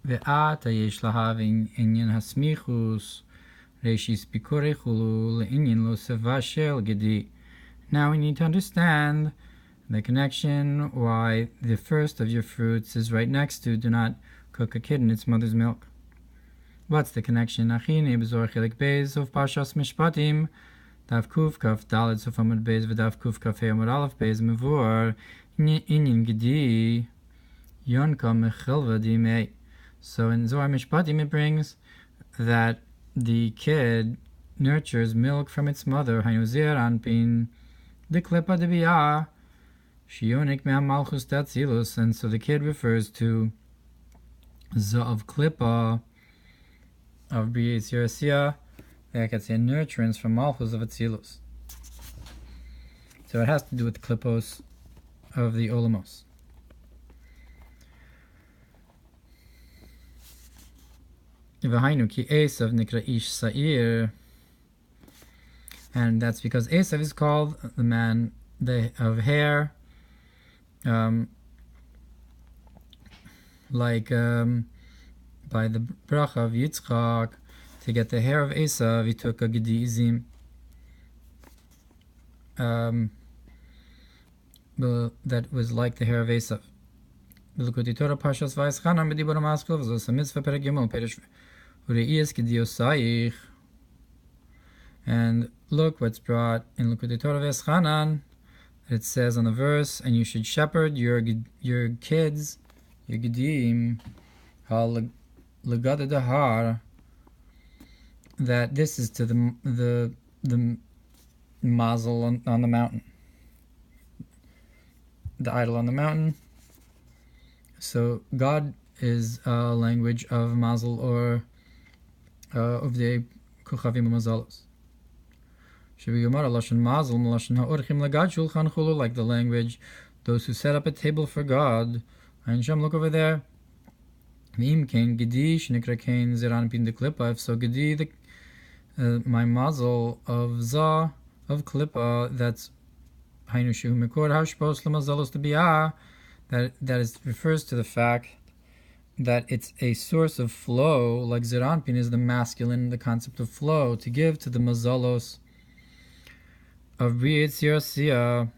ועתה יש להב עניין הסמיכוס, reishis bikore chulu le'inyan lo tebshel gedi. Now we need to understand the connection why the first of your fruits is right next to do not cook a kid in its mother's milk. What's the connection? Achine b'zor chelik beis of Parshas Mishpatim, Daf Kuf Kaf Dalet Sof Amud Beis v'Daf Kuf Kaf Hey Amud Aleph Beis Mevor Inyan Gedi Yonka Mechelva Dimei. So in Zohar Mishpatim it brings that the kid nurtures milk from its mother. Hayuzer Anpin the Klipa de Biyah Shionik Me'am Malchus Tatzilus, and so the kid refers to Zo of Klipa of B'Yetz Yerasiya, that gets a nurturance from Malchus of Atzilus. So it has to do with the Klipos of the Olamos. V'hainu ki Esav nikra ish sa'ir, and that's because Esav is called the man of hair, by the bracha of Yitzchak, to get the hair of Esav, he took a gedi izim. That was like the hair of Esav. B'likutei Torah Parshas Vayischanan b'dibur ha'maskil v'zos ha'mitzvah perek Gimel perish ureiyes gedi osayich. And look what's brought in Likutei Torah Vayischanan. It says on the verse, and you should shepherd your kids, your gedim, legada dahar, that this is to the mazel on the mountain, the idol on the mountain. So God is a language of mazel, or of the kuchavim mazalos. Like the language, those who set up a table for God. And Shem, look over there. If so, Gedi, my mazel of Za, of Klippa, that's that is refers to the fact that it's a source of flow, like Zeranpin is the masculine, the concept of flow, to give to the mazalos of B'Yetz Yerasiya,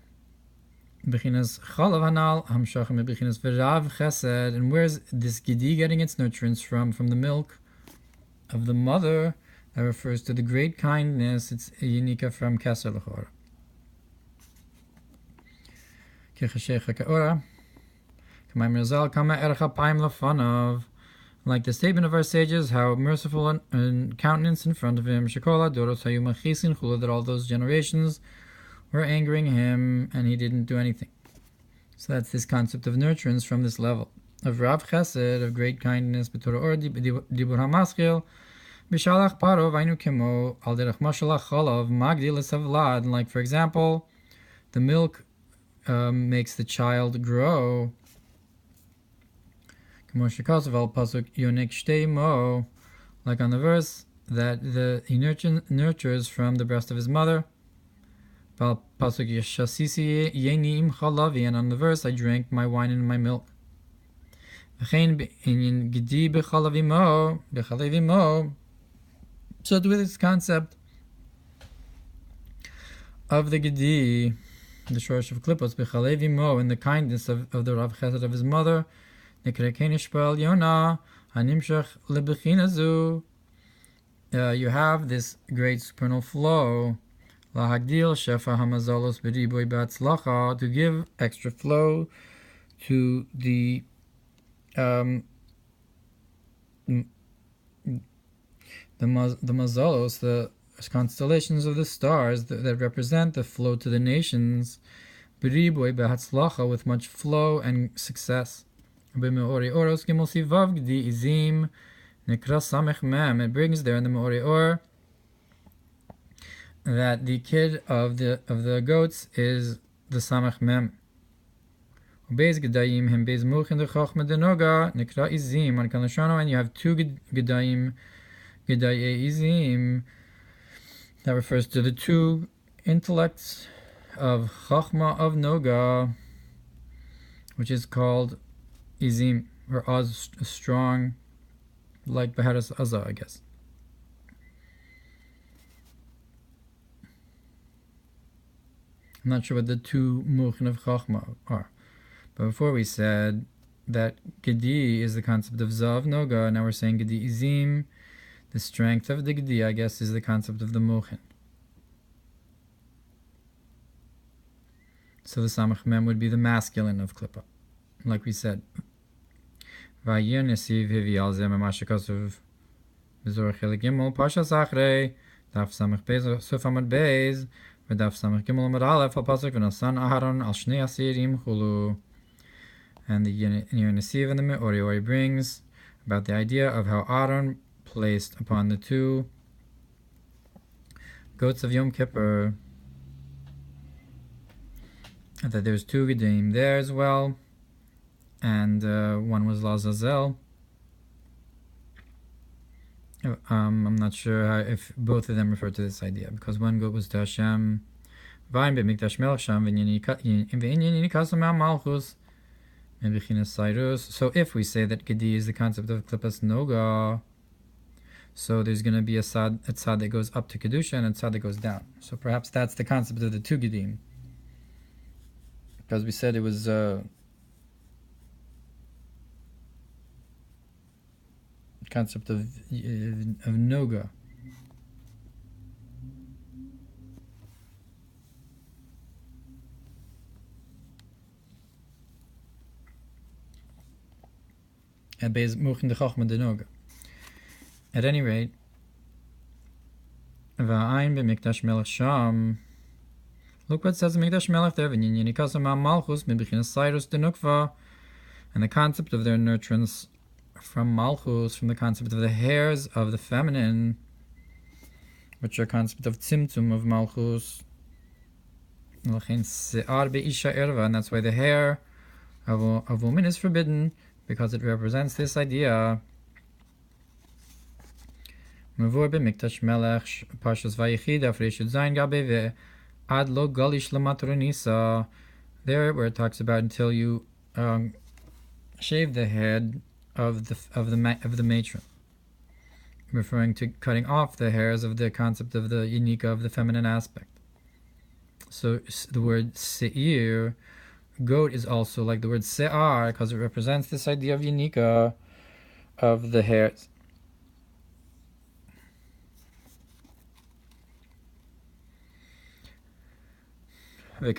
Bechinas Chalav Hanal, Hamshachim Bechinas V'Rav Chesed. And where's this Gedi getting its nutrients from? From the milk of the mother. That refers to the great kindness. It's a Yinika from Keser L'chora. Kechashecha Ka'ora K'mayim Rizal Kama Ercha Paim Lafanav. Like the statement of our sages, how merciful and countenance in front of him. Shekola Doros Hayu Machisin Chula, that all those generations were angering him and he didn't do anything. So that's this concept of nurturance from this level of Rav Chesed, of great kindness. B'Torah Or Dibur HaMaschil B'Shalach Paro Vaynu Kemo Al Derech Mashalach Chalav Magdi L'Savlad. And like, for example, the milk makes the child grow. Like on the verse that he nurtures from the breast of his mother. And on the verse, I drank my wine and my milk. So with this concept of the Gedi, the Shorosh of Klippos, and the kindness of the Rav Chesed of his mother, you have this great supernal flow, to give extra flow to the mazalos, the constellations of the stars that represent the flow to the nations, with much flow and success. It brings there in the Me'ori Or that the kid of the goats is the Samech Mem. And you have two Gedayim, Gedayei Izim, that refers to the two intellects of Chachma of Noga, which is called Izim, or Oz, strong, like Beharas Azah, I guess. I'm not sure what the two Mochin of Chachma are. But before we said that Gedi is the concept of Zav Noga, now we're saying Gedi Izim, the strength of the Gedi, I guess, is the concept of the Mochin. So the Samach Mem would be the masculine of Klippa, like we said. Vaya nesiv hivi al zeh mamash kasuv b'zor chelik gimel Parshas achrei daf samach beis suf amad beis v'daf samach gimel amad aleph al pasuk v'nasan Aharon al shnei asirim chulu. And the Yer Nesiv and the Me'ori brings about the idea of how Aaron placed upon the two goats of Yom Kippur, that there's two Gedim there as well, and one was Lazazel. I'm not sure if both of them refer to this idea, because one goat was to Hashem, so if we say that Gedi is the concept of Klippas Noga, so there's going to be a tzad that goes up to Kedusha and a tzad that goes down. So perhaps that's the concept of the two Gedim, because we said it was concept of Noga. At any rate, look what it says in Mikdash Melech there, and the concept of their nurturance from Malchus, from the concept of the hairs of the feminine, which are concept of Tzimtzum of Malchus, and that's why the hair of woman is forbidden, because it represents this idea. Mavur b'mikdash melech Parshas Vayechi daf reishut zayin gabe ve'ad lo galish l'matronisa. There, where it talks about until you shave the head of the matron, referring to cutting off the hairs of the concept of the Yinika of the feminine aspect. So the word se'ir, goat, is also like the word se'ar, because it represents this idea of Yinika of the hairs. And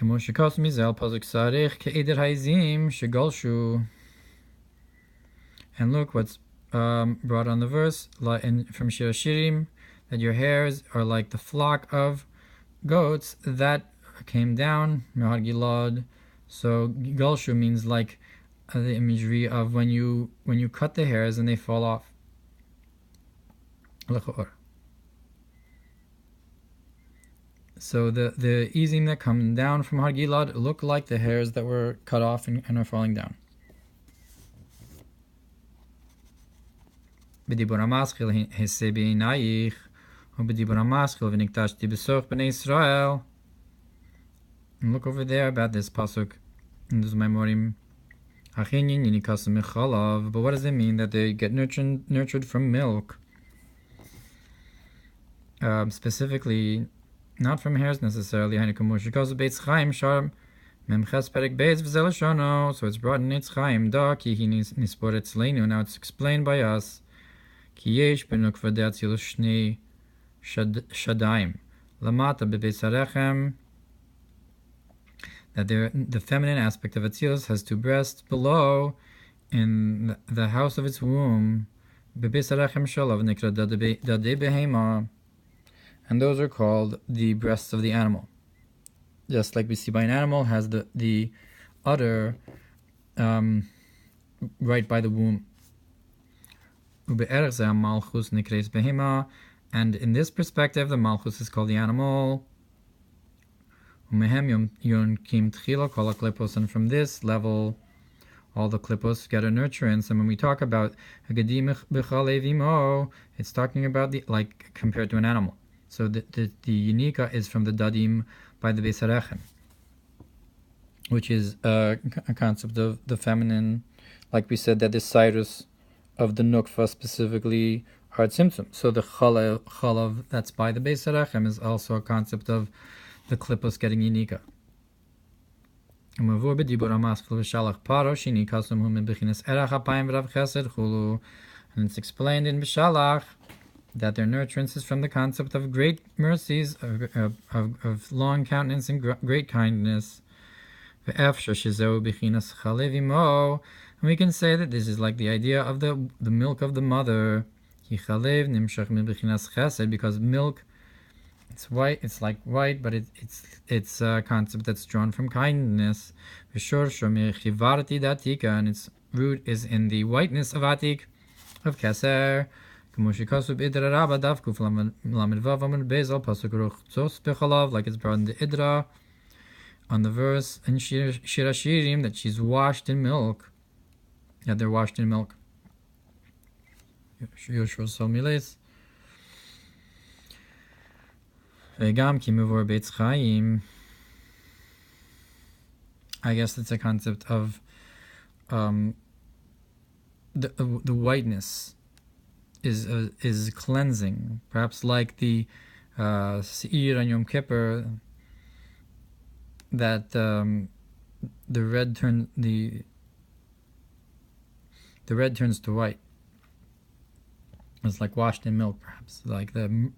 look what's brought on the verse from Shir Shirim, that your hairs are like the flock of goats that came down, Mehad Gilad. So Galshu means like the imagery of when you cut the hairs and they fall off. So the easing that come down from Har Gilad look like the hairs that were cut off and are falling down. And look over there about this pasuk in this Mamorim. But what does it mean that they get nurtured from milk? Specifically, not from hairs necessarily. So it's brought in Eitz Chaim. Now it's explained by us. That the feminine aspect of Atzilus has two breasts below in the house of its womb. And those are called the breasts of the animal. Just like we see by an animal has the udder right by the womb. And in this perspective, the Malchus is called the animal. And from this level, all the klippos get a nurturance. And when we talk about it's talking about like compared to an animal. So the Yinika is from the Dadim by the Beis Harechem, which is a concept of the feminine, like we said, that the Cyrus of the nukva specifically are tzimtzum. So the chalav that's by the Beis Harechem is also a concept of the klippos getting yinika. And it's explained in Bishalach that their nurturance is from the concept of great mercies, of long countenance and great kindness. And we can say that this is like the idea of the milk of the mother. Because milk, it's white, it's like white, but it's a concept that's drawn from kindness. And its root is in the whiteness of Atik, of Keser. Like it's brought in the Idra on the verse in Shir Hashirim that she's washed in milk. Yeah, they're washed in milk. I guess it's a concept of the whiteness is cleansing, perhaps like the Seir and Yom Kippur, that the red turns to white. It's like washed in milk, perhaps like the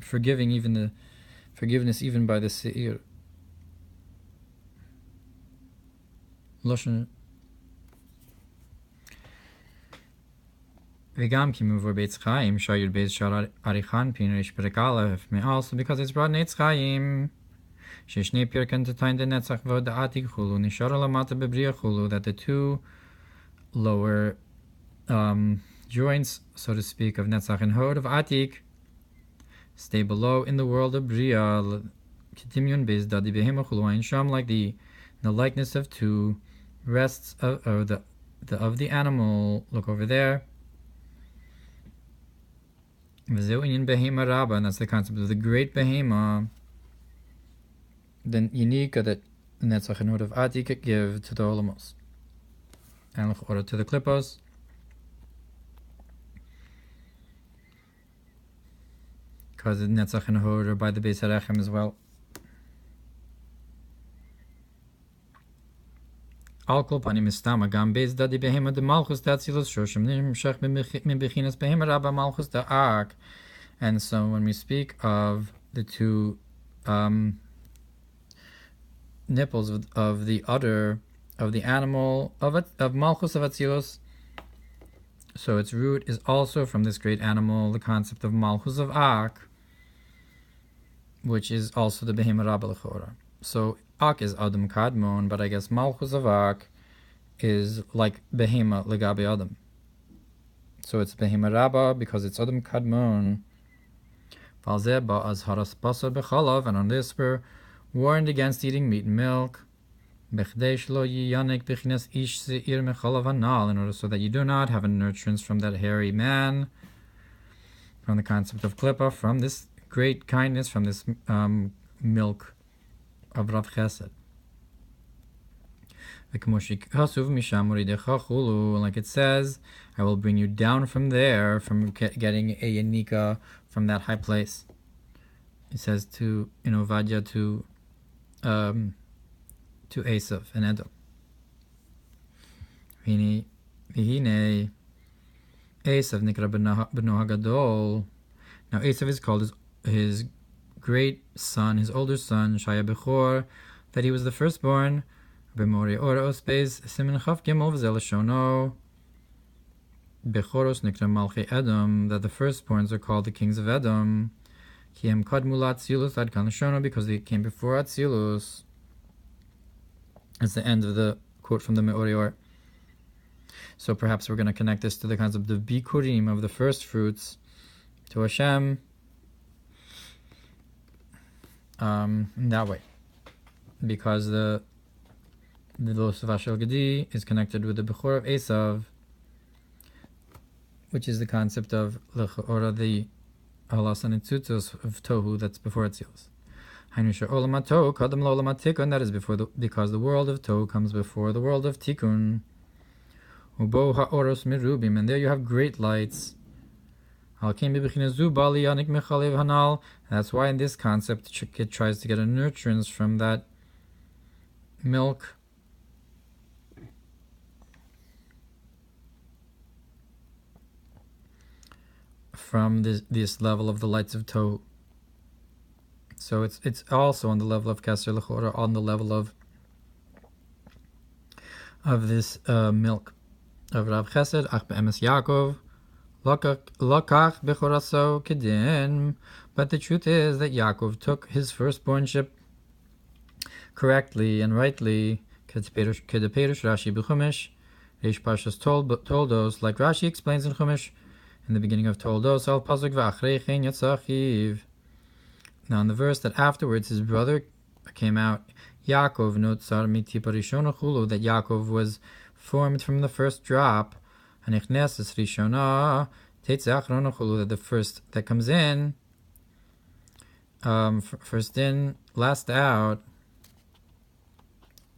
forgiveness even by the Seir. Loshen. Also because it's brought in Eitz Chaim, that the two lower joints, so to speak, of Netzach and Hod of Atik stay below in the world of Bria, like the likeness of two rests of the animal. Look over there. And that's the concept of the great behema, the Yinika that Netzach and Hod of Atik give to the Olamos, and to the Klippos. Because the Netzach and Hod are by the Beis Harechem as well. Al kol panim istama gam beis dadi behema de malchus datzilos shoshim nimshach min bechinas behema rabba malchus da'ak. And so when we speak of the two nipples of the udder of the animal of malchus of atzilos, so its root is also from this great animal, the concept of malchus of ak, which is also the behema rabba l'chora. So Ak is Adam Kadmon, but I guess Malchus of Ak is like Behema Legabe Adam. So it's Behema Rabba because it's Adam Kadmon. Falzeba as Haras Basar Bechalav, and on this we're warned against eating meat and milk. Bechdesh lo yiyanek bechinas ish seir mechalav anal, in order so that you do not have a nurturance from that hairy man, from the concept of Klippa, from this great kindness, from this milk of Rav Chesed. Like it says, I will bring you down from there, from getting a Yanika from that high place. It says to Ovadia to Esav and Edom. Vihine Esav nikra b'no hagadol. Now Esav is called his great son, his older son, Shaya Bechor, that he was the firstborn. B'mori oros beis simin chaf gimel v'zel shono. Bechoros nikra malchei Edom, that the firstborns are called the kings of Edom. Kiem kadmu l'Atzilus ad kan l'shono, because they came before Atzilus. That's the end of the quote from the Me'ori Or. So perhaps we're going to connect this to the concept of bikurim, of the first fruits, to Hashem, in that way, because the Vashel Gedi is connected with the Bechor of Esav, which is the concept of L'chora, the Halas and Tzutzos of Tohu that's before Atzilus. Hainusha Olam HaTohu Kadam L'Olam HaTikun, that is because the world of Tohu comes before the world of Tikun. Ubo ha'oros merubim, and there you have great lights. That's why in this concept it tries to get a nurturance from that milk from this level of the lights of Tohu. So it's also on the level of Keser L'chora, on the level of this milk of Rav Chesed. Ach be'emes Yaakov lokach bechoraso kedin. But the truth is that Yaakov took his firstbornship correctly and rightly. Kedeperush Rashi b'chumash. Reish Parshas Toldos, like Rashi explains in Chumash, in the beginning of Toldos, al pasuk v'achrei chen yatzachiv. Now in the verse that afterwards his brother came out, Yaakov notzar mitipa rishona chulu, that Yaakov was formed from the first drop, hanichneses rishona tetzeh achrona chulu, that the first that comes in, first in, last out,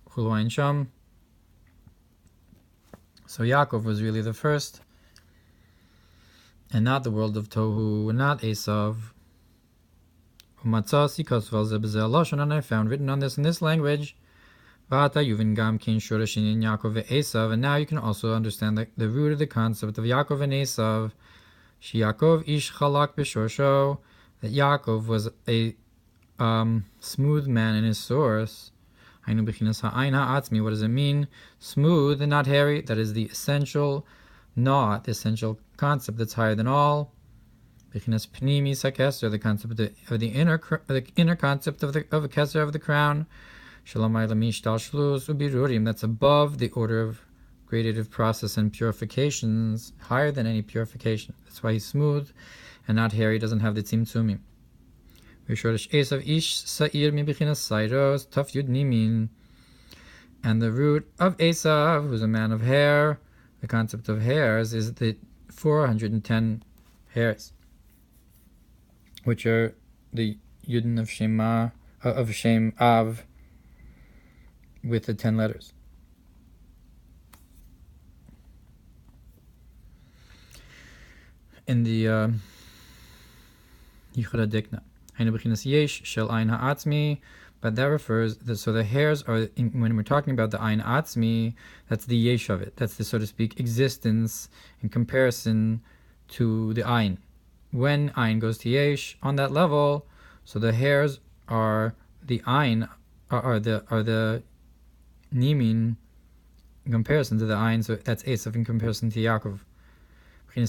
chulu ein sham. So Yaakov was really the first, and not the world of Tohu, and not Esav. And I found written on this in this language, and now you can also understand the root of the concept of Yaakov and Esav. That Yaakov was a smooth man in his source. What does it mean? Smooth and not hairy. That is the essential knot, the essential concept that's higher than all. The concept of the inner concept of a keser of the crown. That's above the order of gradative process and purifications, higher than any purification. That's why he's smooth and not hairy, doesn't have the tzimtzumim. And the root of Esav, who's a man of hair, the concept of hairs is the 410 hairs, which are the Yudin of Shema, of Shem Av, with the 10 letters. In the Yichud Dikna, but that refers, so the hairs are, when we're talking about the Ein Atzmi, that's the yesh of it. That's the, so to speak, existence in comparison to the Ein. When Ein goes to yesh, on that level, so the hairs are the Ein, are the Nimin in comparison to the Ein, so that's Esav in comparison to Yaakov. To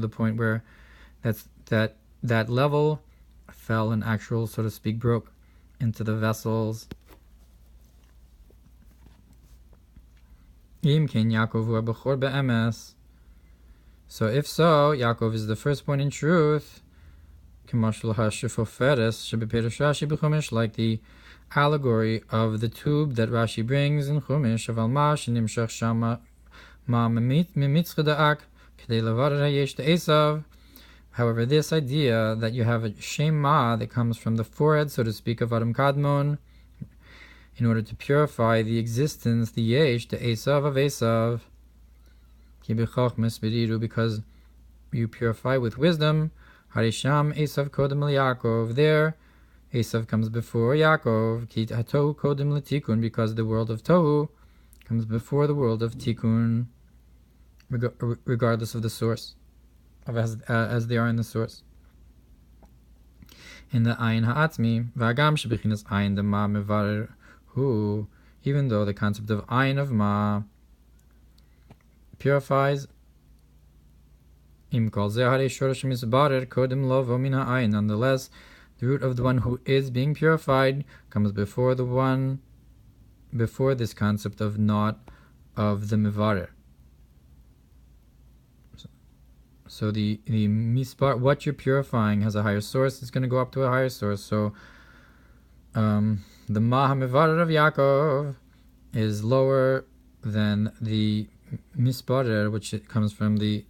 the point where that level fell and actual, so to speak, broke into the vessels. So if so, Yaakov is the firstborn in truth, like the allegory of the tube that Rashi brings in Chumash of Almash and Nimshach Shama Ma Mimitzchadaak Kedei Levar Hayesh to Esav. However, this idea that you have a Shema that comes from the forehead, so to speak, of Adam Kadmon, in order to purify the existence, the Yesh, the Esav of Esav, because you purify with wisdom. Harisham Esav Kodem Yaakov. There, Esav comes before Yaakov. Ki Tohu Kodem L'Tikun, because the world of Tohu comes before the world of Tikun, regardless of the source, as they are in the source. In the Ein Ha'atzmi, V'agam Shebechinas Ein de Ma Mevarer Hu, even though the concept of Ein of Ma purifies, Im Kol Zeh Harei Shoresh Misbarer Kodem Lovo Min Ha'ain, nonetheless, the root of the one who is being purified comes before the one, before this concept of not of the Mevarer. So the mispar, what you're purifying, has a higher source. It's going to go up to a higher source. So the Maha Mevarer of Yaakov is lower than the misparer, which comes from the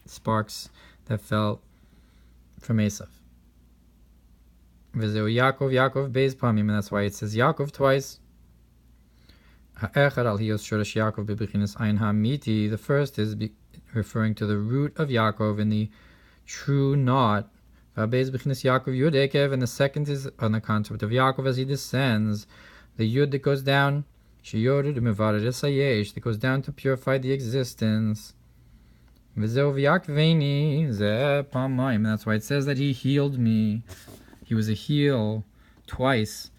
sparks that fell from Esav. V'zeu Yaakov Beis Pamim, and that's why it says Yaakov twice. Ha'echad al hiyos shoresh Yaakov bebechinas ayin ha'amiti. The first is referring to the root of Yaakov in the true knot. V'abez bechinas Yaakov yud ekev, and the second is on the concept of Yaakov as he descends. The yud that goes down, Shiur mevarer esayesh, that goes down to purify the existence. V'zeu v'yakveini ze pamayim, and that's why it says that he healed me. He was a heal twice.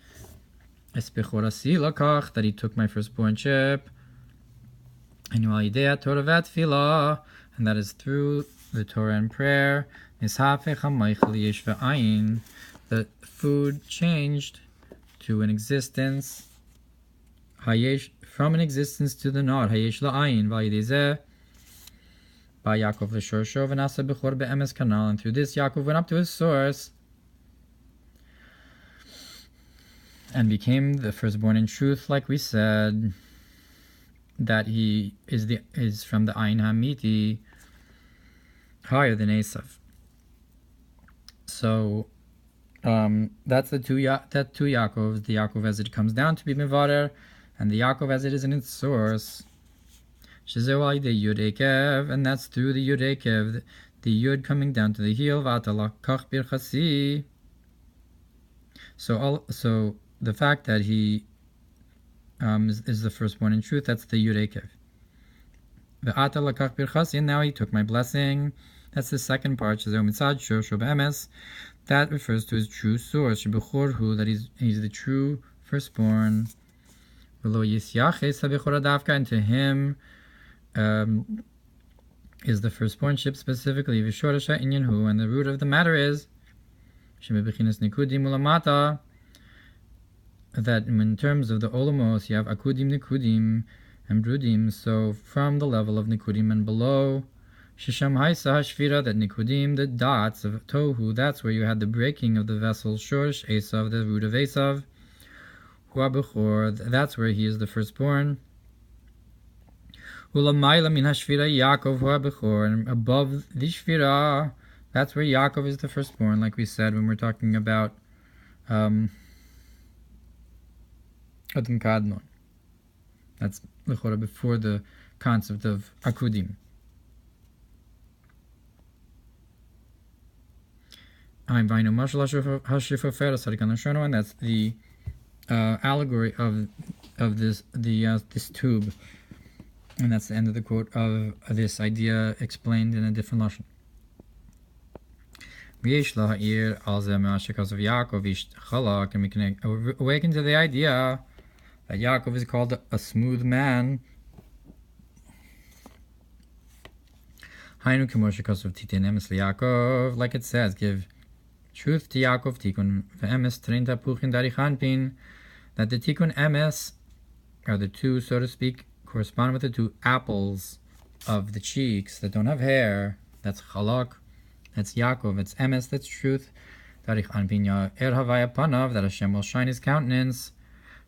Es bechorasi lakach, that he took my firstborn chip. And Torah v'atfilah, and that is through the Torah and prayer. Nishafech hamaychel yesh v'ayin, the food changed to an existence. Hayesh, from an existence to the not. Hayesh la'ayin v'ayidezeh. By Yaakov l'shorsho v'nasa bechor be'emes kanal, and through this Yaakov went up to his source and became the firstborn in truth, like we said, that he is from the Ayin Hamiti, higher than Esav. So that's the two Yaakovs, the Yaakov as it comes down to be Mevarer, and the Yaakov as it is in its source. Shezeu the Yud Ekev, and that's through the Yud Ekev, the Yud coming down to the heel, V'ata lakach birchasi. So the fact that he is the firstborn in truth, that's the Yud Ekev. V'ata lakach birchasi, and now he took my blessing. That's the second part. Shezeu mitzad shor be'emes. That refers to his true source. Shebechorhu, that he's the true firstborn. V'lo yisyaches ha'bechora davka, and to him is the firstbornship specifically. V'shoresh ha'inyanhu, and the root of the matter is shebebechinas nikudim ulamata, that in terms of the olamos you have akudim, nikudim, and brudim. So from the level of nikudim and below, shisham haisa hashvira, that nikudim, the dots of tohu, that's where you had the breaking of the vessel. Shorsh Esav, the root of Esav. Hu bechor, that's where he is the firstborn. Ulamayla min hashvira Yaakov hu bechor, and above the shvira, that's where Yaakov is the firstborn, like we said when we're talking about Adam Kadmon. That's Lechora before the concept of Akudim. And that's the allegory of this tube. And that's the end of the quote of this idea explained in a different lashon. And we can awaken to the idea that Yaakov is called a smooth man. Like it says, give truth to Yaakov, tikun ve'emes trinta puchin darichanpin, that the tikun emes are the two, so to speak, correspond with the two apples of the cheeks that don't have hair. That's chalak, that's Yaakov. It's emes, that's truth. Darichanpin ya havaya panav, that Hashem will shine his countenance.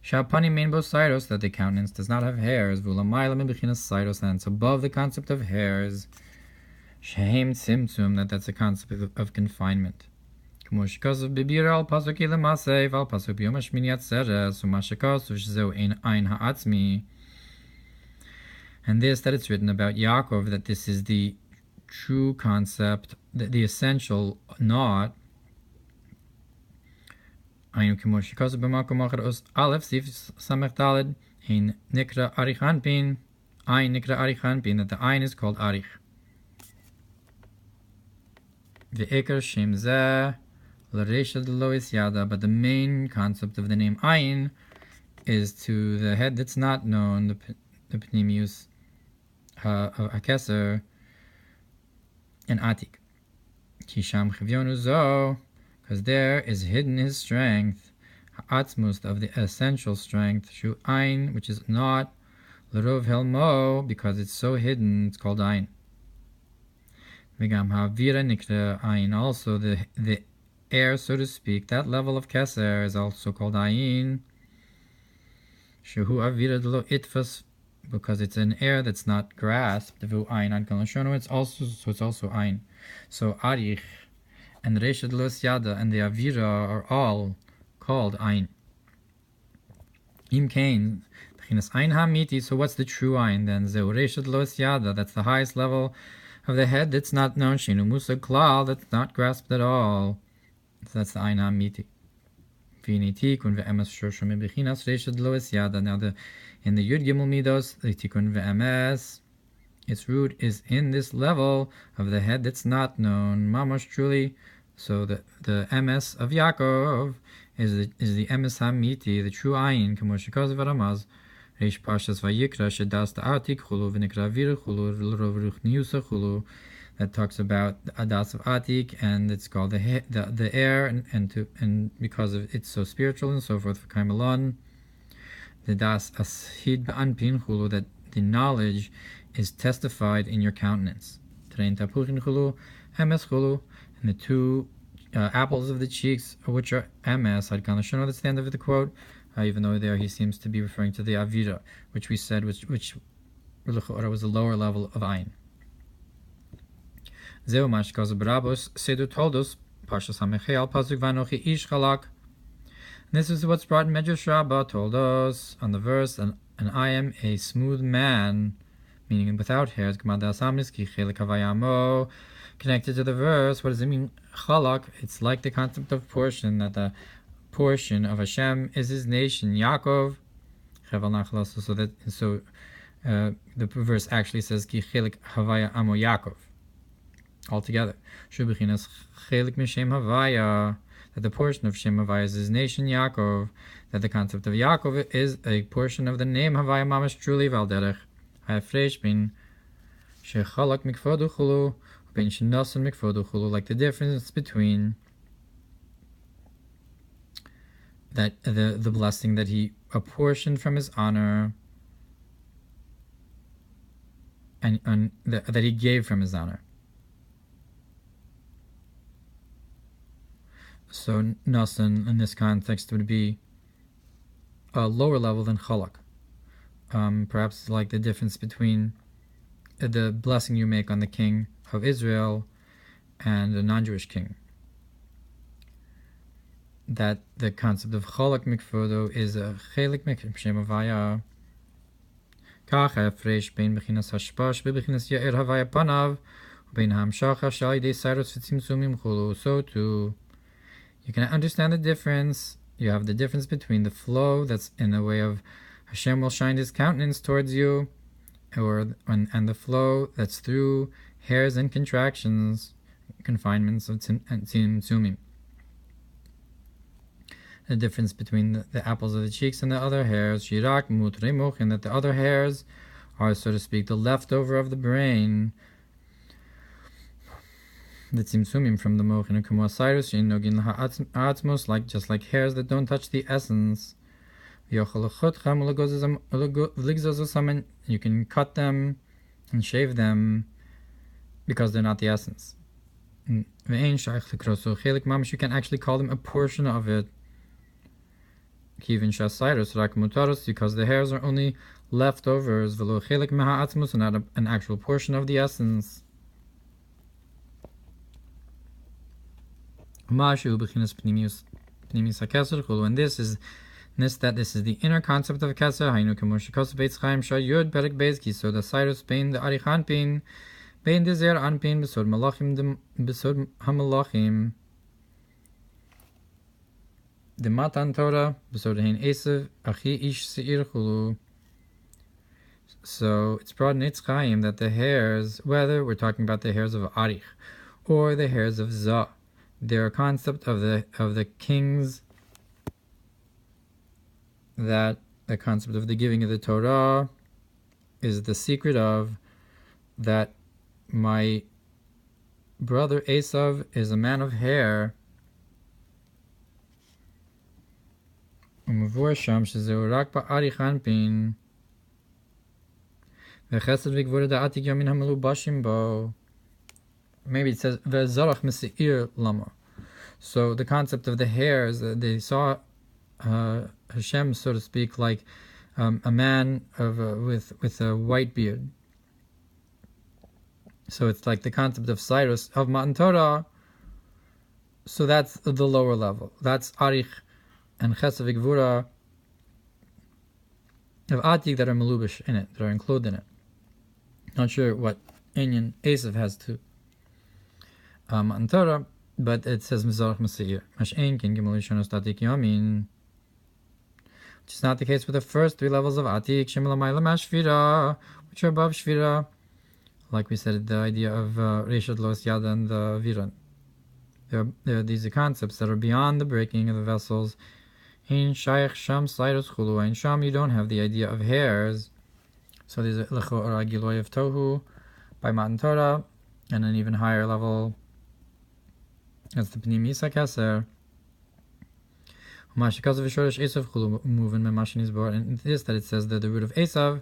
Sha'panim mein bo sairos, that the countenance does not have hairs. V'ulamayla min bechinas sairos, and it's above the concept of hairs. Shehem tzimtzum, that's a concept of confinement. And this, that it's written about Yaakov, that this is the true concept, the essential knot. That the ayin is called arich. Ve'ekar shem zeh l'reisha d'lois yada, but the main concept of the name ayin is to the head that's not known, the pnimius of hakesser and atik. Kisham chivyonu zo, because there is hidden his strength, ha'atzmus, of the essential strength, shu ayin, which is not, l'rov helmo, because it's so hidden, it's called ayin. Also the air, so to speak, that level of keser is also called ayin. Shehu avira delo itfas, because it's an air that's not grasped. It's also ayin. So arich and reisha los yada and the avira are all called ayin. Im kain B'chinas Ein Hamiti. So what's the true Ein then? Zeu Reshet Lo Yada. That's the highest level of the head that's not known. Shinu Musa Klal. That's not grasped at all. So that's the Ein Hamiti. V'ini Tikun ve'emes Shoshim B'chinas Reshet Lo Yada. Now in the Yud Gimel Midos, the Tikun ve'emes, its root is in this level of the head that's not known. Mamash truly. So the emes of Yaakov is the emes hamiti, the true ayin. Kamoshikoz v'ramaz reish Parshas vayikra shedas ta'atik chulu v'nikra vir chulu v'lrov ruchniusa chulu. That talks about the adas of atik, and it's called the air, and because of it's so spiritual and so forth. V'kaimelon the das ashid b'anpin chulu, that the knowledge is testified in your countenance. Trein tapuchin chulu emes chulu. And the two apples of the cheeks, which are emes, I can't understand the stand of the quote, even though there he seems to be referring to the avira, which we said, which was a lower level of ayin. Zeu mashkaz brabos sedu told us Parshas Hamechel pasuk vanochi ish chalak. This is what's brought in Medrash Rabbah, told us on the verse, and I am a smooth man, meaning without hairs. Connected to the verse, what does it mean? Chalak, it's like the concept of portion, that the portion of Hashem is His nation, Yaakov. So the verse actually says Ki chelik havaya amo Yaakov. Altogether, Shubichinas chelik mishem havaya, that the portion of Shem Havaya is His nation, Yaakov. That the concept of Yaakov is a portion of the name Havaya Mamash truly Valderech. Ha'afresh bin shechalak mikvodu chulu. Like the difference between that the blessing that he apportioned from his honor and that he gave from his honor. So nasan in this context would be a lower level than chalak. Perhaps like the difference between the blessing you make on the king of Israel and a non-Jewish king. That the concept of chalak mikfodo is a chelik mikhem havaya. Kach ha'afresh bein bechinas hashpash bechinas yair havaya panav bein hamshacha shalidei saros v'tzimtzumim chulu. So too, you can understand the difference. You have the difference between the flow that's in the way of Hashem will shine His countenance towards you, and the flow that's through hairs and contractions, confinements of tzimtzumim. The difference between the apples of the cheeks and the other hairs, shirak mutremuch, and that the other hairs are, so to speak, the leftover of the brain, the tzimtzumim from the moch, and kumosirus nogin ha'atzmos, like just like hairs that don't touch the essence. You can cut them and shave them because they're not the essence. You can actually call them a portion of it. Because the hairs are only leftovers, and not an actual portion of the essence. And this is the inner concept of Kesser. So the Cyrus Pain, the Arichan Pain, Pain Desir Anpin, Besod Malachim, Besod Hamalachim, the Matan Torah, Besod Hein Esav, Achi Ish Seir Chulu. So it's brought in Eitz Chaim that the hairs, whether we're talking about the hairs of Arich or the hairs of Zah, they're a concept of the kings. That the concept of the giving of the Torah is the secret of that my brother Esav is a man of hair. Maybe it says so the concept of the hairs, they saw Hashem, so to speak, like a man with a white beard. So it's like the concept of Cyrus of Matan Torah. So that's the lower level. That's Arich and Chesed V'Gvura. of Atik that are Malubish in it, that are included in it. Not sure what Inyan Esav has to Matan Torah, but it says Mizarach Masir. Mash'en Kin Gimel Rishonos Tatik Yamin. Which is not the case with the first three levels of Atik, Shemelamayla Mashvira, which are above Shvira. Like we said, the idea of Reshad Los Yada and the Viran. There are these concepts that are beyond the breaking of the vessels. In Shaykh Sham Slidus Chulu, in Sham you don't have the idea of hairs. So there's a Lechora Giloy of Tohu by Matan Torah, and an even higher level. That's the Pnim Yisa Keser. And this that it says that the root of Esav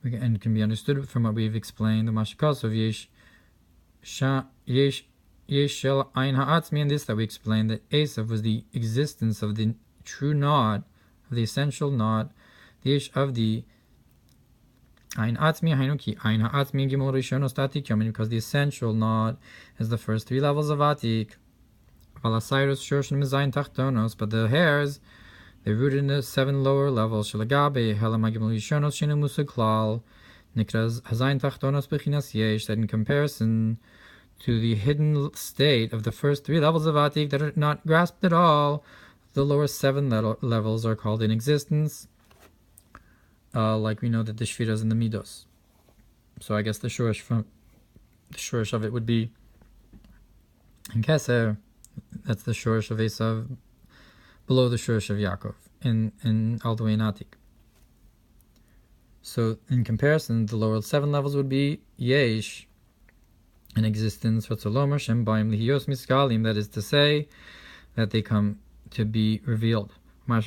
and can be understood from what we've explained. The Mashikasov Yesh Shel Ein Ha'atzmi, and this that we explained that Esav was the existence of the true knot, of the essential knot, the Yesh of the Ein Atzmi Hainuki Ein Ha'atzmi Gimel Rishonos Tatik Yomin, because the essential knot is the first three levels of Atik. Valasirus Shoshim Zayin Tachtonos, but the hairs they're rooted in the seven lower levels. Shalagabe Helam Gimel Rishonos Shinu Musuklal Nikras Hazayin Tachtonos Bechinas Yesh, that in comparison to the hidden state of the first three levels of Atik that are not grasped at all, the lower seven levels are called in existence. Like we know that the Shvira is in the Midos. So I guess the shorish of it would be in Keser. That's the shorish of Esav, below the shorish of Yaakov, in all the way in Atik. So in comparison, the lower seven levels would be Yesh, in existence, that is to say, that they come to be revealed. In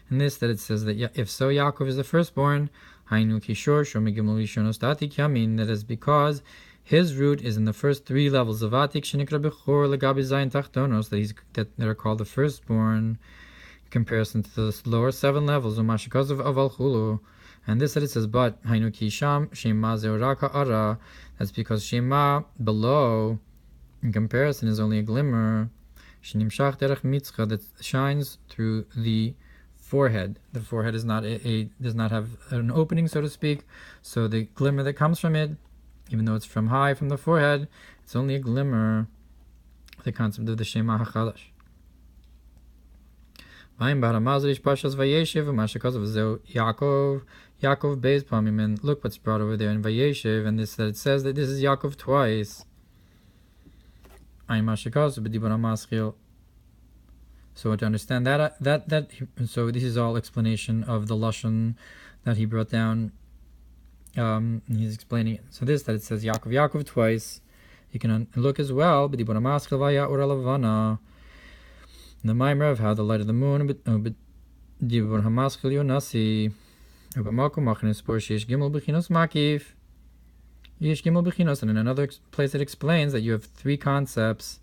this, that it says that if so, Yaakov is the firstborn, that is because his root is in the first three levels of Atik, that are called the firstborn, in comparison to the lower seven levels of Aval. And this that it says, but Hainuki Sham Shema Zeoraka Ara, that's because Shema below, in comparison, is only a glimmer. Shinimshach Derech Mitzcha, that shines through the forehead. The forehead is not does not have an opening, so to speak. So the glimmer that comes from it, even though it's from high from the forehead, it's only a glimmer. The concept of the Shema HaChadash. Yaakov Beis Pamim, and look what's brought over there in Vayeshev, and this that it says that this is Yaakov twice. So to understand that so this is all explanation of the lashon that he brought down. He's explaining it. So this that it says Yaakov twice, you can look as well. The Mamar of how the light of the moon, and in another place it explains that you have three concepts.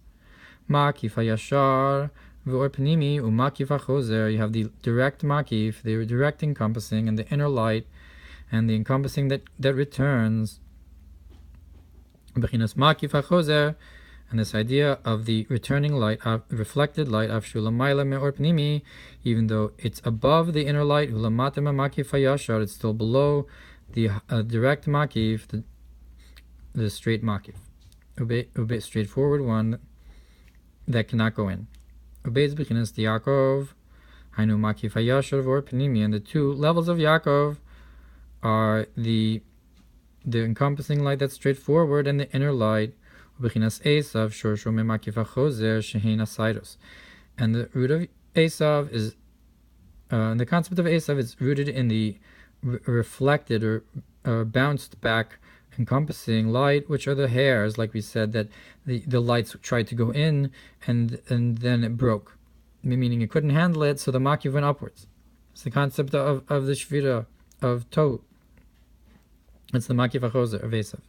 Makif hayashar v'or pnimi u'makif hachozer. You have the direct makif, the direct encompassing, and the inner light, and the encompassing that returns. B'chinas makif hachozer. And this idea of the returning light, reflected light, of shulamayla me'or pnimi, even though it's above the inner light, ulamata makif hayashar, it's still below the direct makif, the straight makif, ube straightforward one that cannot go in. Ube's beginners the Yaakov, hainu makif hayashar v'or pnimi, and the two levels of Yaakov are the encompassing light that's straightforward and the inner light. And the root of Esav is, the concept of Esav is rooted in the reflected or bounced back encompassing light, which are the hairs, like we said, that the lights tried to go in and then it broke, meaning it couldn't handle it, so the makiv went upwards. It's the concept of the shvira of Tavo. It's the makiv hachozer of Esav.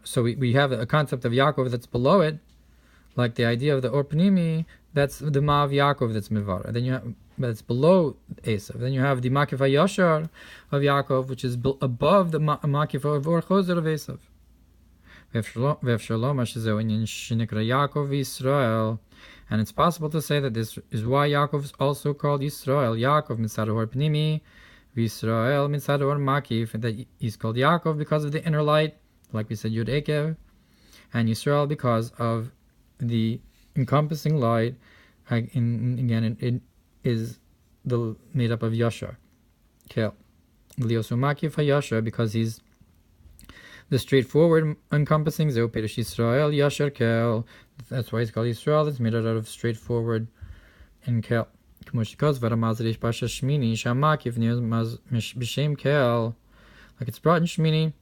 So we have a concept of Yaakov that's below it, like the idea of the Or Pnimi, that's the Ma of Yaakov that's Mivara. Then you have, but it's below Esav. Then you have the Makif HaYashar of Yaakov, which is above the Makif of Or Chozer of Esav. ואפשר לומר שזהו עניין שנקרא יעקב וישראל. And it's possible to say that this is why Yaakov is also called Yisrael. Yaakov mitzad Ohr Pnimi, Yisrael mitzad Ohr Makif. And that he's called Yaakov because of the inner light, like we said, Yud Ekev. And Yisrael because of the encompassing light. Again, it is made up of Yashar. Kel. Liosu Makif HaYashar, because he's the straightforward encompassing. Zeu Peresh Yisrael Yashar Kel. That's why it's called Yisrael. It's made out of straightforward and Kel. Like it's brought in Shmini,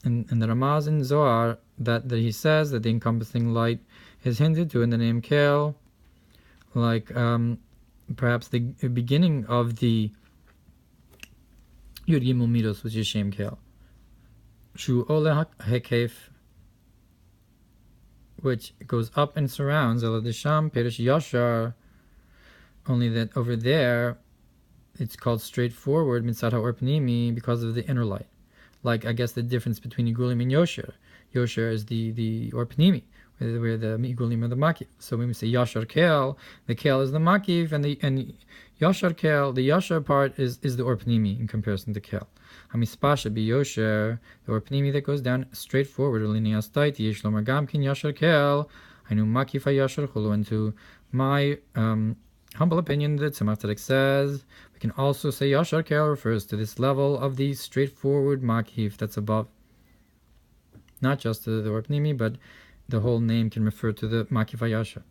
and the Ramaz in Zohar, that he says that the encompassing light is hinted to in the name Kel, like perhaps the beginning of the Yud Gimel Midos, which is Shem Kel. Shu Ole Hekef, which goes up and surrounds Eladisham Perish Yashar, only that over there it's called straightforward Mitzad Ohr Pnimi because of the inner light. Like, I guess the difference between Igulim and Yosher. Yosher is the Ohr Pnimi, where the Igulim are the Makif. So when we say Yashar Kel, the Kel is the Makif, and Yashar Kel, the Yashar part is the Ohr Pnimi in comparison to Kel. Hamispasha be Yosher, the Ohr Pnimi that goes down straightforward. Linias Taiti Yishlomar Gamkin Yashar Kel, I knew Makif Yashar Chulu. And to my humble opinion, that Tzemach Tzedek says, we can also say Yashar Kel refers to this level of the straightforward Makif that's above. Not just to the Ohr Pnimi, but the whole name can refer to the Makif HaYashar.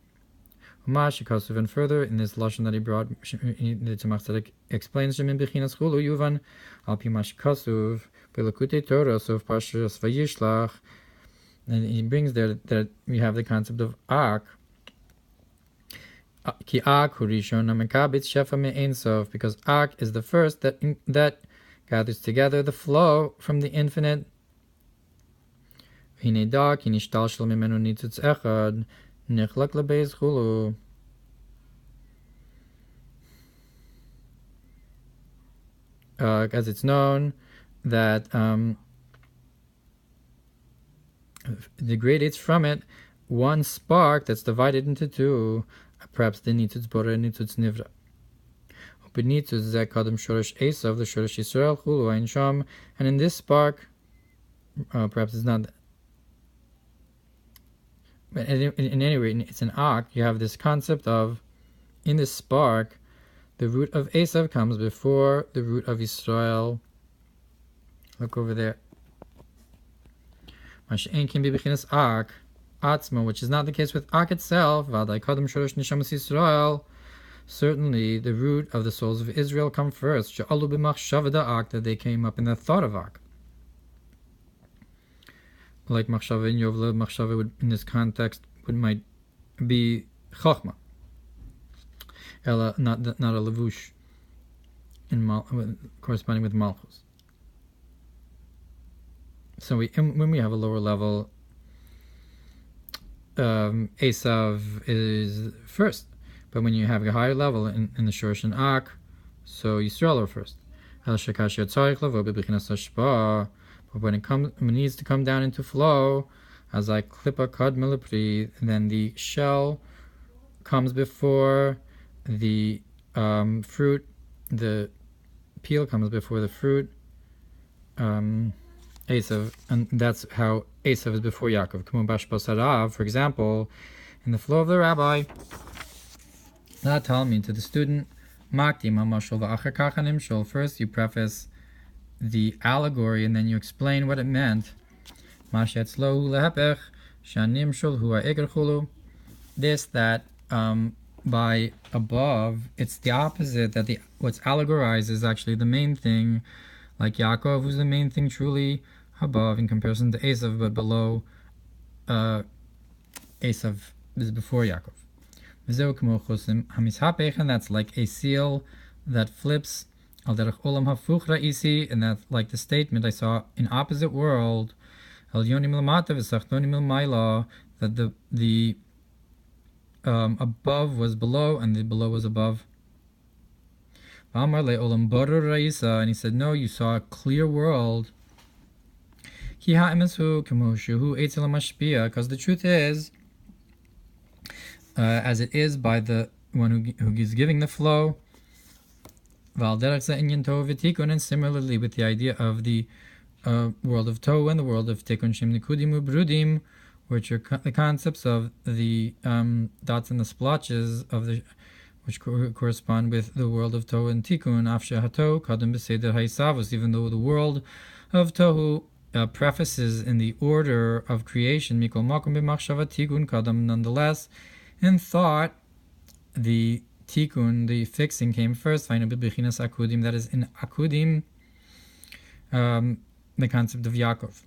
Umash, even further, in this lashon that he brought, the Tzemach Tzedek explains Shemin Bechinas Chulu Yuvan Al Pi Mash Kasuv Belakutei Torah, so of Parshas Vayishlach, and he brings there that we have the concept of Ak. Ki Ak Hurishon Namekabitz Shefa Me'ein Sof, because Ak is the first that gathers together the flow from the infinite. Hine Da Ki Nishtal Shel Mimenu Nitzutz Echad Nichlak Lebeis Chulu. As it's known that degrades from it one spark that's divided into two, perhaps the Nitzutz Bora and Nitzutz Nivra. Nitzutz Zeh Kadam Shoresh Esav, the Shoresh Yisrael Chulu Ein Sham, and in this spark, perhaps it's not. But in any way, it's an Ak. You have this concept of, in this spark, the root of Esav comes before the root of Yisrael. Look over there. Mash'en can be bechinas Ak, Atzma, which is not the case with Ak itself. V'adai kadam shorosh neshamas Yisrael. Certainly, the root of the souls of Israel come first. She'alu b'machshava da'ak, that they came up in the thought of Ak. Like machshava in Yovla, machshava would, in this context, might be chachma, ela not a levush in corresponding with malchus. So when we have a lower level, Esav is first, but when you have a higher level in the Shorosh and Ak, so Yisrael are first. But when it needs to come down into flow, as I clip a kad milipri, then the shell comes before the fruit, the peel comes before the fruit, Esav, and that's how Esav is before Yaakov. For example, in the flow of the rabbi, that tell me to the student, first you preface the allegory and then you explain what it meant. This, that by above, it's the opposite, that what's allegorized is actually the main thing, like Yaakov, who's the main thing truly above in comparison to Esav, but below Esav is before Yaakov. And that's like a seal that flips, and that's like the statement I saw in opposite world, that the above was below and the below was above. And he said, no, you saw a clear world. Because the truth is, as it is by the one who is giving the flow. And similarly with the idea of the world of Tohu and the world of Tikkun Shem Nikudim Ubrudim, which are the concepts of the dots and the splotches of the which correspond with the world of Tohu and Tikkun. Afsha Hato Kadam Beseder Haisavos, even though the world of Tohu prefaces in the order of creation, Mikol Makom B'Machshava Tikkun Kadam, nonetheless, in thought, the Tikkun, the fixing, came first. That is in Akudim, the concept of Yaakov.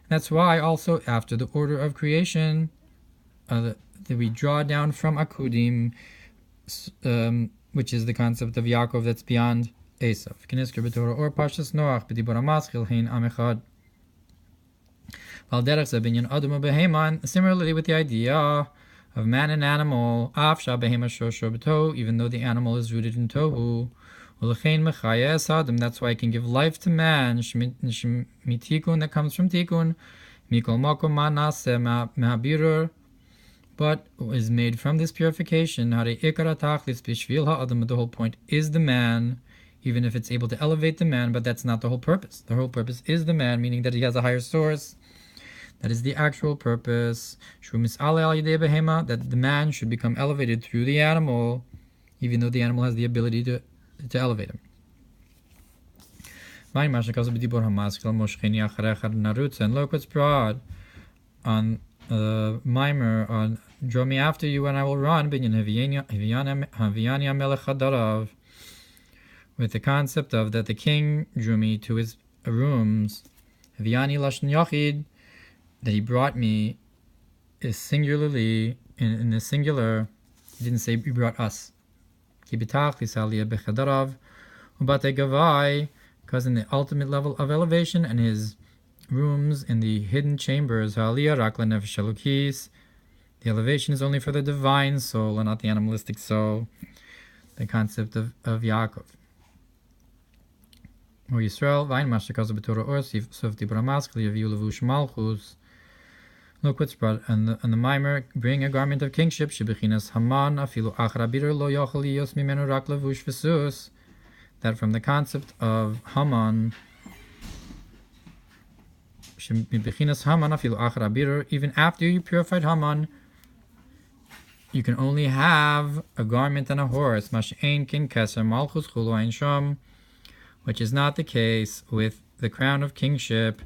That's why also after the order of creation that we draw down from Akudim, which is the concept of Yaakov that's beyond Esav. Or Parshas Noach b'dibur hamaschil hein am echad. Similarly with the idea of man and animal, even though the animal is rooted in Tohu, that's why I can give life to man, that comes from Tikkun, but is made from this purification. The whole point is the man, even if it's able to elevate the man, but that's not the whole purpose. The whole purpose is the man, meaning that he has a higher source. That is the actual purpose. That the man should become elevated through the animal, even though the animal has the ability to elevate him. And look what's brought on Mamar, on draw me after you and I will run, with the concept of that the king drew me to his rooms. That he brought me is singularly, in the singular. He didn't say he brought us. Because in the ultimate level of elevation and his rooms in the hidden chambers, the elevation is only for the divine soul and not the animalistic soul. The concept of Yaakov. Or Yisrael, look what's brought on the Mamar, bring a garment of kingship, that from the concept of Haman, even after you purified Haman, you can only have a garment and a horse, which is not the case with the crown of kingship.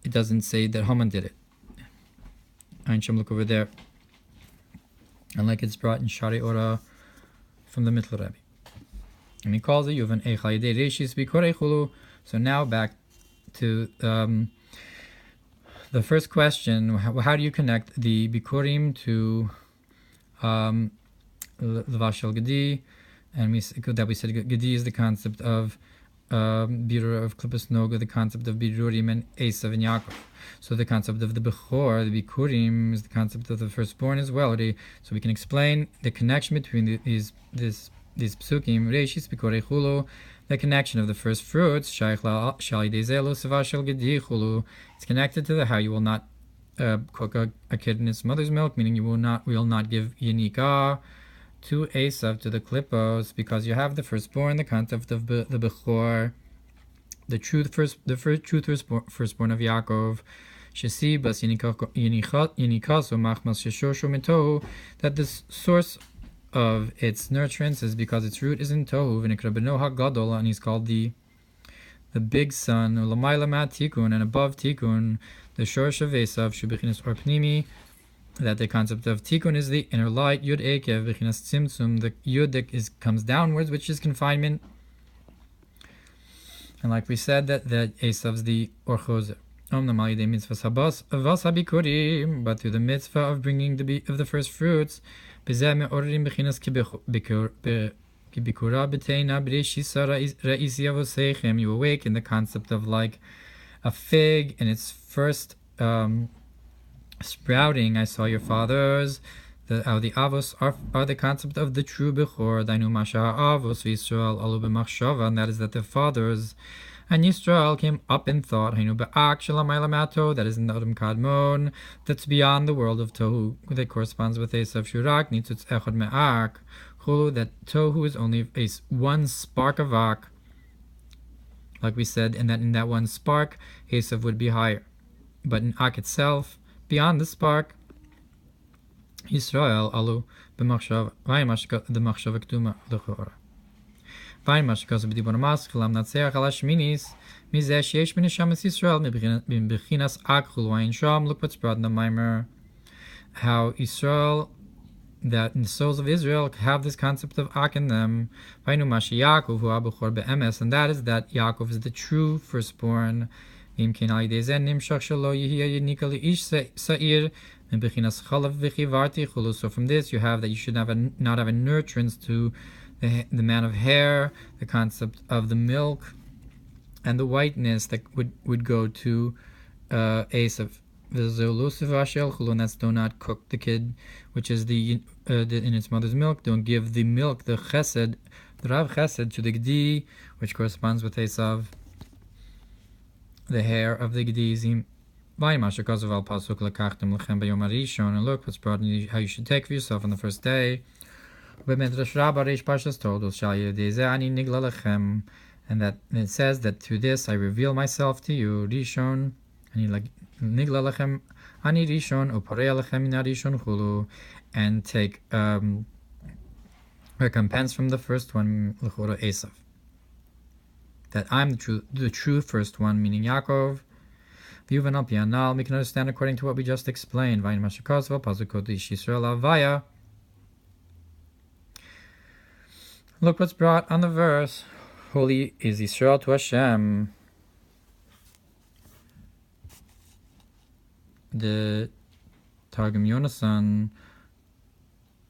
It doesn't say that Haman did it. Look over there. And like it's brought in Shari Ora from the Mittel Rebbe. And he calls it Yuvan Eichal Yedei Reishis B'Korei Chulu. So now back to the first question. How do you connect the Bikurim to Levashel Gedi? And we said Gedi is the concept of Birur of Klippus Noga, the concept of Birurim and Esav and Yaakov. So the concept of the Bechor, the Bikurim, is the concept of the firstborn as well. So we can explain the connection between these psukim, Reishis Bikorei Chulu, the connection of the first fruits, Shaykh Shali Dezelu Savashel Gedi Chulu. It's connected to how you will not cook a kid in its mother's milk, meaning you will not give Yanika to Esav, to the Klippos, because you have the firstborn, the concept of the Bechor, the true firstborn of Yaakov, Shesibas Yanikaso Machmas Sheshosho Mitohu, that the source of its nurturance is because its root is in Tohu, V'nikrabeno HaGadol, and he's called the big son, L'mayla Mat Tikkun, and above Tikkun, the Shorsh of Esav, Shubichinis Or Pnimi, that the concept of Tikkun is the inner light, Yud Ekev, V'chinas Tzimtzum, the Yud that comes downwards, which is confinement. And like we said, that Esav's the Or Choser. But through the mitzvah of bringing of the first fruits, כביכורה בתאנה בראשית ראיתי אבותיכם, you awaken the concept of like a fig in its first sprouting. I saw your fathers, The avos are the concept of the true bechor, dainu masha avos v'Yisrael alu b'machshava, and that is that the fathers and Yisrael came up in thought, hainu ba'ak shelamayla mato, that is in the Adam Kadmon, that's beyond the world of tohu, that corresponds with Esav shurak nitzutz echad me'ak, chulu, that tohu is only one spark of ak, like we said, and that in that one spark, Esav would be higher. But in ak itself, beyond the spark, Yisrael alu b'machshava, v'ayimashka the machshava k'tuma l'chora. V'ayimashka so b'dibon mas ch'lam natzeach ala shminis mizeh sheyesh b'neshamas Yisrael m'bechinas ak chulu ayin sham. Look what's brought in the Mamar, how Yisrael, that in the souls of Israel have this concept of ak in them. V'ayinu mashi Yaakov hu abechor be'emes, and that is that Yaakov is the true firstborn. Im ken al yidei zeh nimshach shelo yihiyeh yinika li'ish sa'ir. So from this you have that you should not have a nurturance to the man of hair, the concept of the milk and the whiteness that would go to Esav. And that's do not cook the kid, which is the in its mother's milk. Don't give the milk, the chesed, the rav chesed, to the gdi, which corresponds with Esav, the hair of the gdi. And look what's brought in how you should take for yourself on the first day. Parshas told us, and that it says that through this I reveal myself to you. Rishon, and take recompense from the first one, Esav. That I'm the true first one, meaning Yaakov. We can understand according to what we just explained. Look what's brought on the verse. Holy is Yisrael to Hashem. The Targum Yonasan,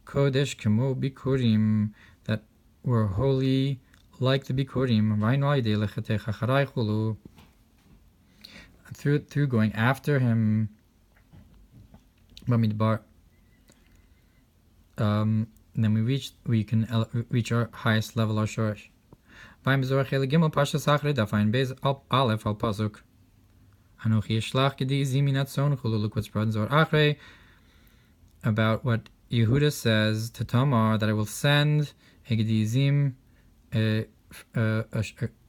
Kodesh Kemo Bikurim, that were holy like the Bikurim. Through going after him, then we can reach our highest level, our shorish. Look what's brought in Zohar Achrei about what Yehuda says to Tamar, that I will send a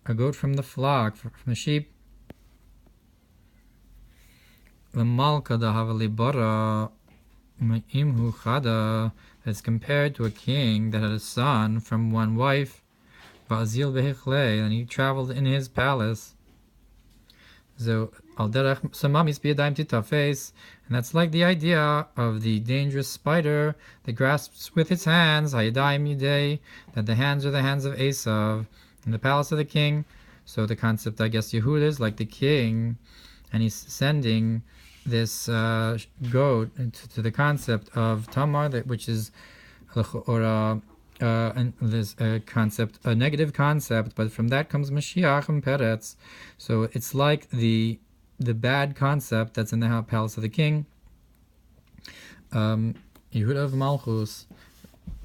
goat from the flock, from the sheep. That's compared to a king that had a son from one wife, and he traveled in his palace. And that's like the idea of the dangerous spider that grasps with its hands, that the hands are the hands of Esav in the palace of the king. So the concept, I guess, Yehuda is like the king, and he's sending this goat to the concept of Tamar, which is and this concept, a negative concept, but from that comes Mashiach and Peretz. So it's like the bad concept that's in the palace of the king. Yehuda of Malchus,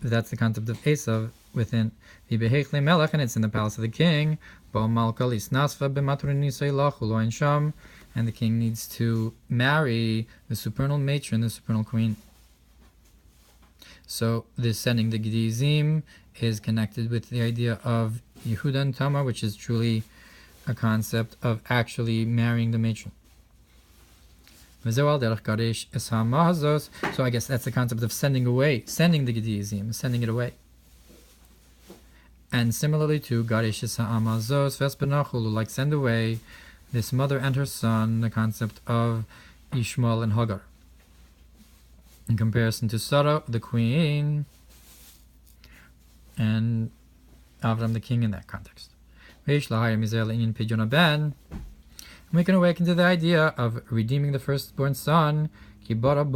that's the concept of Esav within the Behechle Melech, and it's in the palace of the king. And the king needs to marry the supernal matron, the supernal queen. So this sending the Gdizim is connected with the idea of Yehuda and Tamar, which is truly a concept of actually marrying the matron. So I guess that's the concept of sending the Gdizim, sending it away. And similarly to Garesh Amazos Vespenachulu, like send away this mother and her son, the concept of Ishmael and Hagar. In comparison to Sarah, the queen, and Avram, the king, in that context. We can awaken to the idea of redeeming the firstborn son, because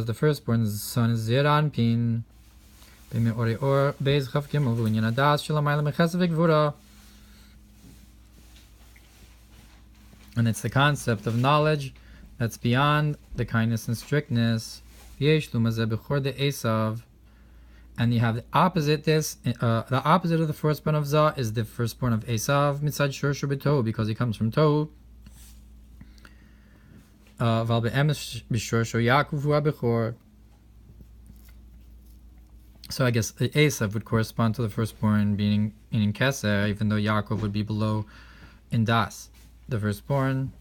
the firstborn son is Zeran Pin. And it's the concept of knowledge that's beyond the kindness and strictness And you have the opposite. The opposite of the firstborn of Zah is the firstborn of Esav mitzad Shoshu b'Tohu, because he comes from Tohu. Val be'emes b'Shoshu Yaakov hu abechor. So I guess Esav would correspond to the firstborn being in Keser, even though Yaakov would be below in Das, the firstborn.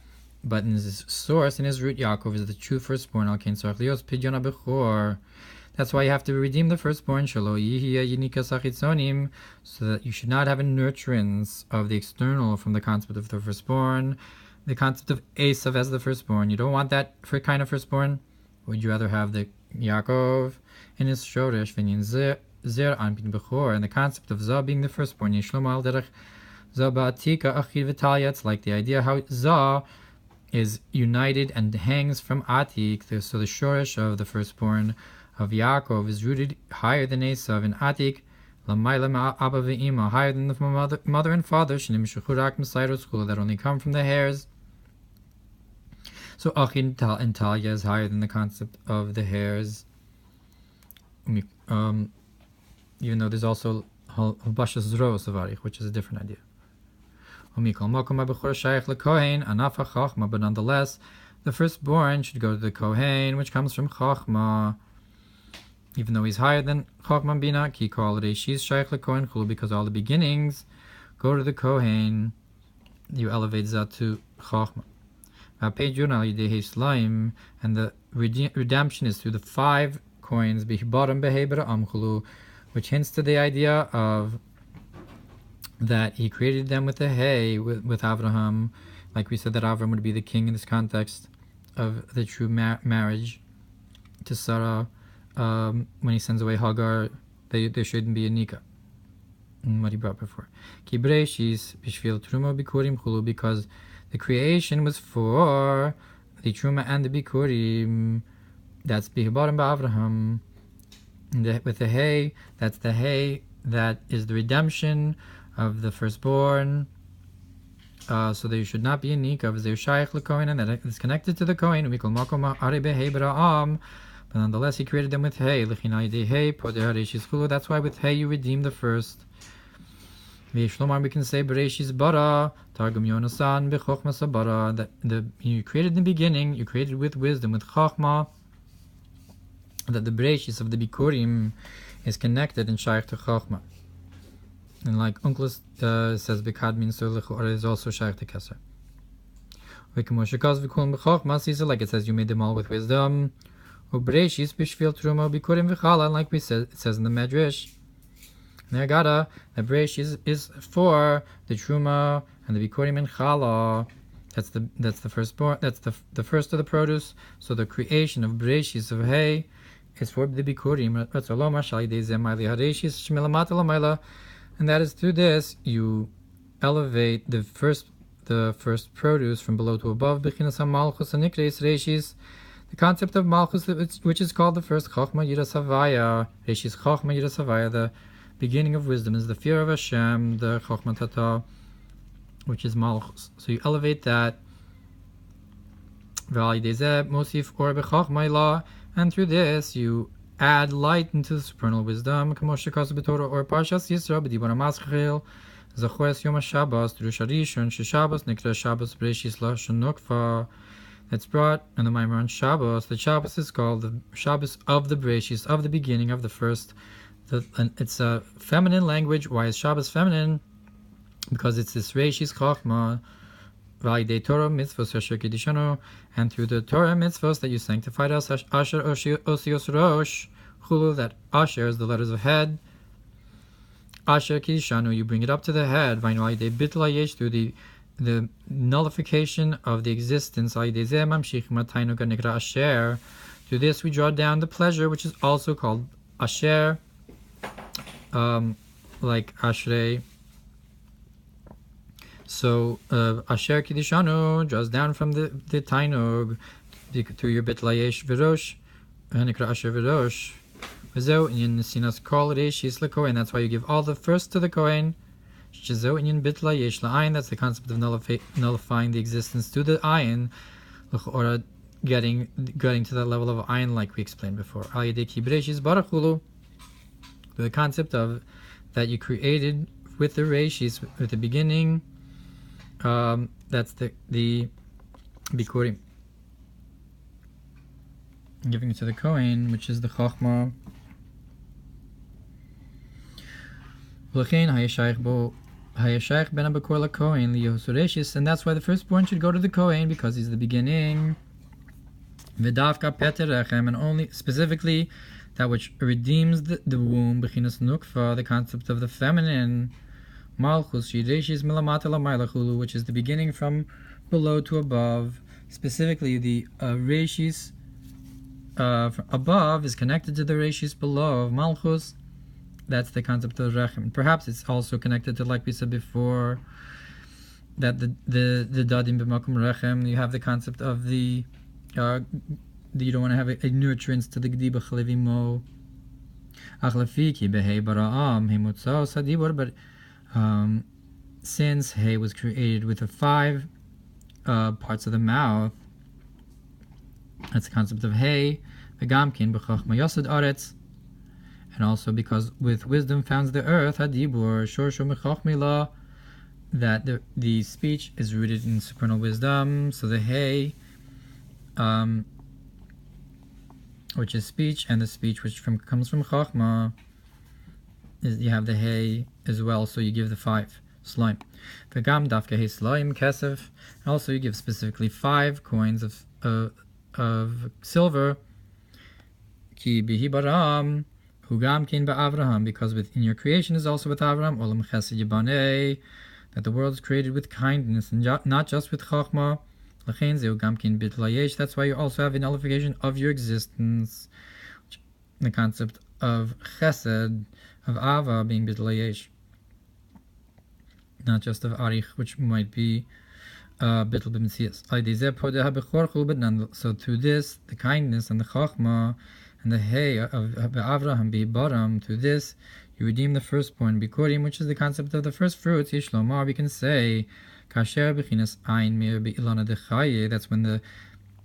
But in his source, in his root, Yaakov is the true firstborn. Al kein tzarich lios pidyon abechor. That's why you have to redeem the firstborn, shelo yihya yinikas achitzonim, so that you should not have a nurturance of the external from the concept of the firstborn, the concept of Esav as the firstborn. You don't want that for kind of firstborn. Would you rather have the Yaakov in his shoresh v'nin zer an bin bechor, and the concept of Zah being the firstborn? Yishlomo al derech Zah ba'atika achid v'talya. It's like the idea how Zah is united and hangs from Atik, so the shoresh of the firstborn of Yaakov is rooted higher than Esav in Atik, lamayla abba ve'ima, higher than the mother and father, shenim shechurak m'sayros chula, that only come from the hairs. So Achin and Talya is higher than the concept of the hairs. Even though there's also Habashas Zro Savarich, which is a different idea. But nonetheless, the firstborn should go to the Kohen, which comes from Chachma, even though he's higher than Chachma Bina, ki kol reishis shaykh lekohen chulu, because all the beginnings go to the Kohen. You elevate that to Chachma. And the redemption is through the 5 coins, which hints to the idea of that he created them with the hay, with Avraham, like we said that Avraham would be the king in this context of the true marriage to Sarah. When he sends away Hagar, there shouldn't be a nikah. What he brought before. Because the creation was for the Truma and the Bikurim. That's Bihibarim Ba'avraham. With the hay, that's the hay that is the redemption of the firstborn. So there should not be a nikah. They're shaykh l'kohen, and that is connected to the kohen. But nonetheless, he created them with hay. That's why with hay you redeem the first. We can say Bereshis bara Targum Yonasan bechokma bara, that you created in the beginning, you created with wisdom, with chachma, that the Bereshis of the Bikurim is connected in shaykh to chachma. And like Unclus says, Bekadmin so lechora is also shaykh to keser. Like it says, you made them all with wisdom. Bereshis b'shvil truma Bikurim v'chala, like we said, it says in the Medrash. Negada, the Bereshis is for the Truma and the Bikurim and Chala. That's the firstborn. That's the first of the produce. So the creation of Bereshis of hay is for the Bikurim. And that is through this you elevate the first produce from below to above. The concept of Malchus, which is called the first Chachma Yiras Havaya. Reshis Chachma Yiras Havaya, the beginning of wisdom, is the fear of Hashem, the Chochmat Tata, which is Malchus. So you elevate that, and through this you add light into the supernal wisdom. Or Parshas Yisra b'dibur hamaschil zachoras yom haShabbos Drush Harishon sheShabbos nikra Shabbos Bereshis lashon nukva. That's brought in the Mamar on Shabbos. The Shabbos is called the Shabbos of the Bereshis, of the beginning, of the first. It's a feminine language. Why is Shabbos feminine? Because it's this Reishis Chachma, V'alidei Torah mitzvos asher kedishanu, and through the Torah mitzvos that you sanctified us, Asher Osios Rosh Chulu, that Asher is the letters of head, Asher kedishanu, you bring it up to the head, V'alidei bitla yesh, through the nullification of the existence, V'alidei zeh mamshich mataynu nikra Asher. Through this we draw down the pleasure, which is also called Asher. Like Ashrei. So Asher Kidishanu draws down from the Tainug through your Bit Layesh Virosh, Nikra Asher Virosh. V'zeu inyan Nesinas Kol Reishis LeKohen. That's why you give all the first to the Kohen. Shezeu inyan Bit Layesh La'ayin. That's the concept of nullifying the existence to the Ayin. L'chora getting to the level of ayin, like we explained before. Al yedei ki b'reishis barachulu, the concept of that you created with the reishis, with the beginning. That's the bikurim, giving it to the Kohen, which is the Chachma. And that's why the firstborn should go to the Kohen, because he's the beginning. And only specifically that which redeems the womb, the concept of the feminine, which is the beginning from below to above. Specifically, the reishis above is connected to the reishis below of Malchus. That's the concept of Rechem. Perhaps it's also connected to, like we said before, that the dadim b'makom Rechem, you have the concept of the you don't want to have a nurturance to the gdi b'chalevimo. Achlafiki behei bara'am himutzaos hadibur, but since Hay was created with the 5 parts of the mouth, that's the concept of Hay, the Gamkin b'chachma yosed aretz, and also because with wisdom founds the earth, hadibur shorshu mechachmila, that the speech is rooted in supernal wisdom. So the Hay, which is speech, and the speech which comes from chachma, you have the Hay as well, so you give the 5 slime. V'gam dafka Hay slime kesef. Also, you give specifically 5 coins of silver. Ki bihi baram hugam kin ba'avraham, because within your creation is also with Avraham. Olam chesed yibanei, that the world is created with kindness and not just with chachma. Lachein zeu gam kin bitlayesh. That's why you also have a nullification of your existence. The concept of chesed, of Ava being bitl not just of Arich, which might be bitl b'mitzias. So to this, the kindness and the chachma and the Hay of Avraham be bottom, to this you redeem the firstborn, bikurim, which is the concept of the first fruits. Yishlomar, we can say, kasher b'chinas ayin mir be'ilana dechaye. That's when the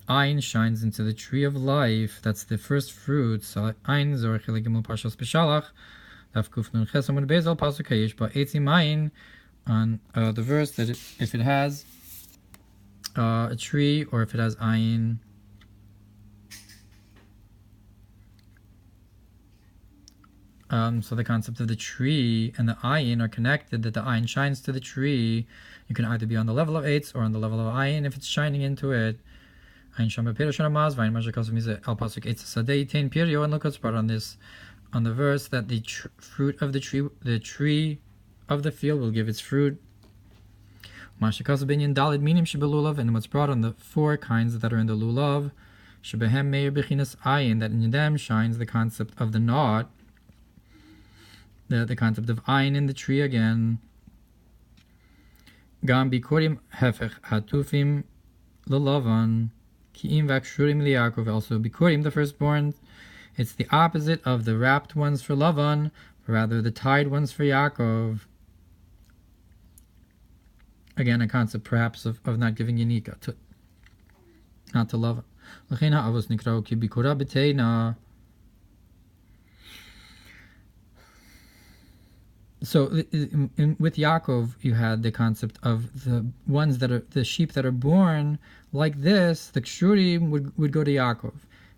ayin shines into the tree of life. That's the first fruits. Ayin zor chilegimul Parshas b'shalach. Daf nun ches amud bezel pasuk hayesh ba'etzim ayin, on the verse that if it has a tree, or if it has ayin, so the concept of the tree and the ayin are connected, that the ayin shines to the tree. You can either be on the level of eitz or on the level of ayin if it's shining into it. Ayin sham b'piro shanamaz v'ayin mashakasu mize al pasuk eitz sadei tein pirio, and look what's brought on this, on the verse that the fruit of the tree of the field will give its fruit. Mashakasu binyan dalid minim shebelulav, and what's brought on the 4 kinds that are in the lulav, shebehem meir b'chinas ayin, that in them shines the concept of the knot, the concept of ayin in the tree again. Gam bikurim hefech hatufim lelavan ki'im v'akshurim liYaakov. Also bikurim, the firstborn, it's the opposite of the wrapped ones for Lavan, rather the tied ones for Yaakov. Again, a concept perhaps of not giving Yanika to, not to Lavan. L'chein ha'avos nikra'u ki bikura betena. So with Yaakov, you had the concept of the ones that are the sheep that are born like this. The kshurim would go to Yaakov.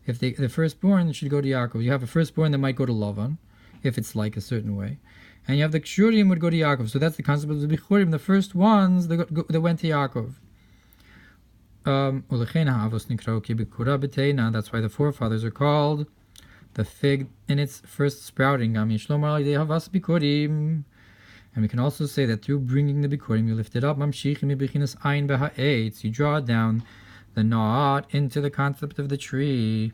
If the firstborn should go to Yaakov. You have a firstborn that might go to Lavan, if it's like a certain way, and you have the kshurim would go to Yaakov. So that's the concept of the bekhurim. The first ones that went to Yaakov. That's why the forefathers are called the fig in its first sprouting. And we can also say that through bringing the bikurim, you lift it up. You draw down the knot into the concept of the tree.